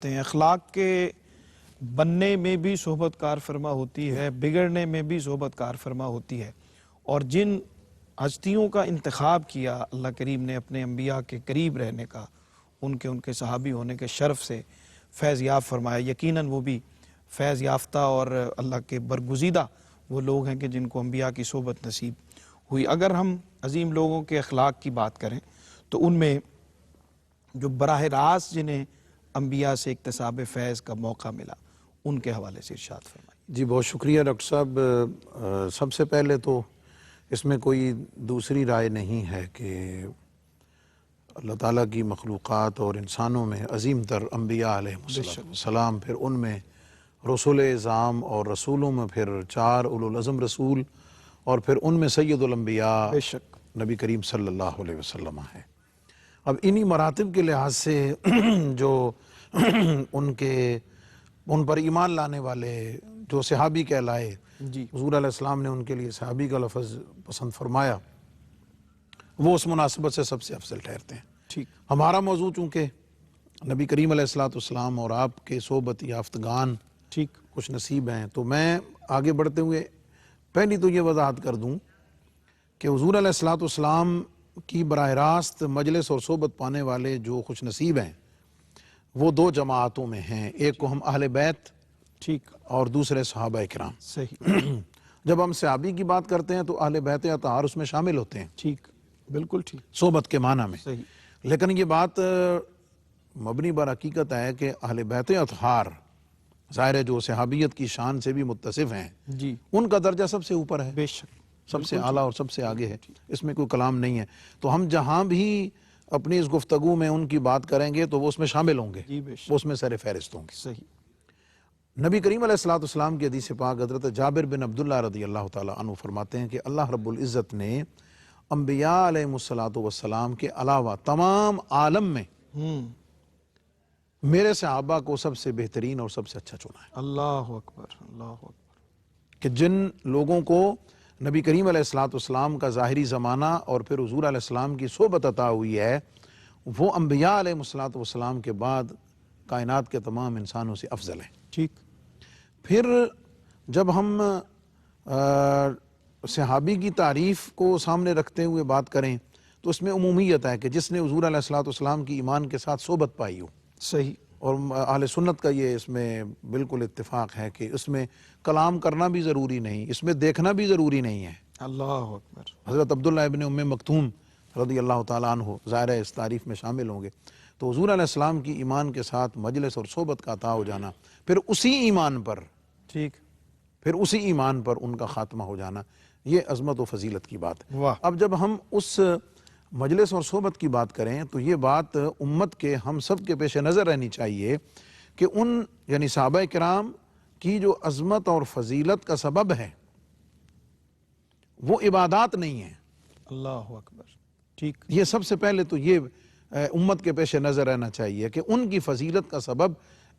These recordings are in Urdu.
ہیں۔ اخلاق کے بننے میں بھی صحبت کار فرما ہوتی ہے، بگڑنے میں بھی صحبت کار فرما ہوتی ہے، اور جن ہستیوں کا انتخاب کیا اللہ کریم نے اپنے انبیاء کے قریب رہنے کا، ان کے صحابی ہونے کے شرف سے فیض یافتہ فرمایا، یقیناً وہ بھی فیض یافتہ اور اللہ کے برگزیدہ وہ لوگ ہیں کہ جن کو انبیاء کی صحبت نصیب ہوئی۔ اگر ہم عظیم لوگوں کے اخلاق کی بات کریں تو ان میں جو براہ راست جنہیں انبیاء سے اکتساب فیض کا موقع ملا، ان کے حوالے سے ارشاد فرمائیں۔ جی بہت شکریہ ڈاکٹر صاحب۔ سب سے پہلے تو اس میں کوئی دوسری رائے نہیں ہے کہ اللہ تعالیٰ کی مخلوقات اور انسانوں میں عظیم تر انبیاء علیہ السلام، پھر ان میں رسول اعظام اور رسولوں میں پھر 4 اولو العزم رسول، اور پھر ان میں سید الانبیاء نبی کریم صلی اللہ علیہ وسلم ہے۔ اب انہی مراتب کے لحاظ سے جو ان پر ایمان لانے والے جو صحابی کہلائے، حضور علیہ السلام نے ان کے لیے صحابی کا لفظ پسند فرمایا، وہ اس مناسبت سے سب سے افضل ٹھہرتے ہیں۔ ہمارا موضوع چونکہ نبی کریم علیہ السلام اور آپ کے صحبت یافتگان خوش نصیب ہیں، تو میں آگے بڑھتے ہوئے پہلی تو یہ وضاحت کر دوں کہ حضور علیہ السلام کی براہ راست مجلس اور صحبت پانے والے جو خوش نصیب ہیں وہ 2 جماعتوں میں ہیں، ایک کو ہم اہل بیت اور دوسرے صحابہ کرام۔ جب ہم صحابی کی بات کرتے ہیں تو اہل بیت اطہار اس میں شامل ہوتے ہیں، بالکل صحبت کے معنی میں۔ لیکن یہ بات مبنی بر حقیقت ہے کہ اہل بیت اطہار ظاہر ہے جو صحابیت کی شان سے بھی متصف ہیں، ان کا درجہ سب سے اوپر ہے، سب سے اعلیٰ اور سب سے آگے ہے، اس میں کوئی کلام نہیں ہے۔ تو ہم جہاں بھی اپنی اس گفتگو میں ان کی بات کریں گے تو وہ اس میں شامل ہوں گے، وہ اس میں سر فہرست ہوں گے۔ نبی کریم علیہ السلام کی حدیث پاک حضرت جابر بن عبداللہ رضی اللہ تعالیٰ عنہ فرماتے ہیں کہ اللہ رب العزت نے انبیاء علیہ السلام کے علاوہ تمام عالم میں میرے صحابہ کو سب سے بہترین اور سب سے اچھا چنا ہے۔ اللہ اکبر، اللہ اکبر۔ کہ جن لوگوں کو نبی کریم علیہ السلام کا ظاہری زمانہ اور پھر حضور علیہ السلام کی صحبت عطا ہوئی ہے، وہ انبیاء علیہ السلام کے بعد کائنات کے تمام انسانوں سے افضل ہیں۔ پھر جب ہم صحابی کی تعریف کو سامنے رکھتے ہوئے بات کریں تو اس میں عمومیت ہے کہ جس نے حضور علیہ السلام کی ایمان کے ساتھ صحبت پائی ہو، اور اہل سنت کا یہ اس میں بالکل اتفاق ہے کہ اس میں کلام کرنا بھی ضروری نہیں، اس میں دیکھنا بھی ضروری نہیں ہے۔ اللہ اکبر۔ حضرت عبداللہ ابن ام مکتوم رضی اللہ تعالیٰ عنہ ظاہر ہے اس تعریف میں شامل ہوں گے۔ تو حضور علیہ السلام کی ایمان کے ساتھ مجلس اور صحبت کا عطا ہو جانا، پھر اسی ایمان پر ان کا خاتمہ ہو جانا، یہ عظمت و فضیلت کی بات ہے۔ اب جب ہم اس مجلس اور صحبت کی بات کریں تو یہ بات امت کے ہم سب کے پیش نظر رہنی چاہیے کہ ان یعنی صحابہ کرام کی جو عظمت اور فضیلت کا سبب ہے وہ عبادات نہیں ہیں۔ اللہ اکبر۔ یہ سب سے پہلے تو یہ امت کے پیش نظر رہنا چاہیے کہ ان کی فضیلت کا سبب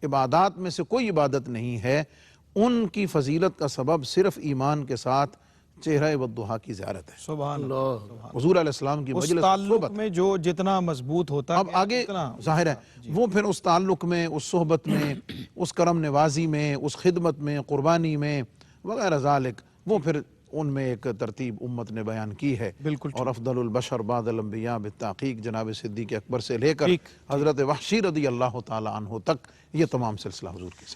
عبادات میں سے کوئی عبادت نہیں ہے، ان کی فضیلت کا سبب صرف ایمان کے ساتھ چہرہ والضحیٰ کی زیارت ہے۔ سبحان اللہ۔ حضور علیہ السلام کی مجلس اس تعلق میں جو جتنا مضبوط ہوتا ہے، اب آگے ظاہر ہے وہ پھر اس تعلق میں، اس صحبت میں، اس کرم نوازی میں، اس خدمت میں، قربانی میں وغیرہ ذالک، وہ پھر ان میں ایک ترتیب امت نے بیان کی ہے۔ اور افضل البشر بعد الانبیاء بالتحقیق جناب صدیق اکبر سے لے کر حضرت وحشی رضی اللہ تعالیٰ عنہ تک یہ تمام سلسلہ حضور کی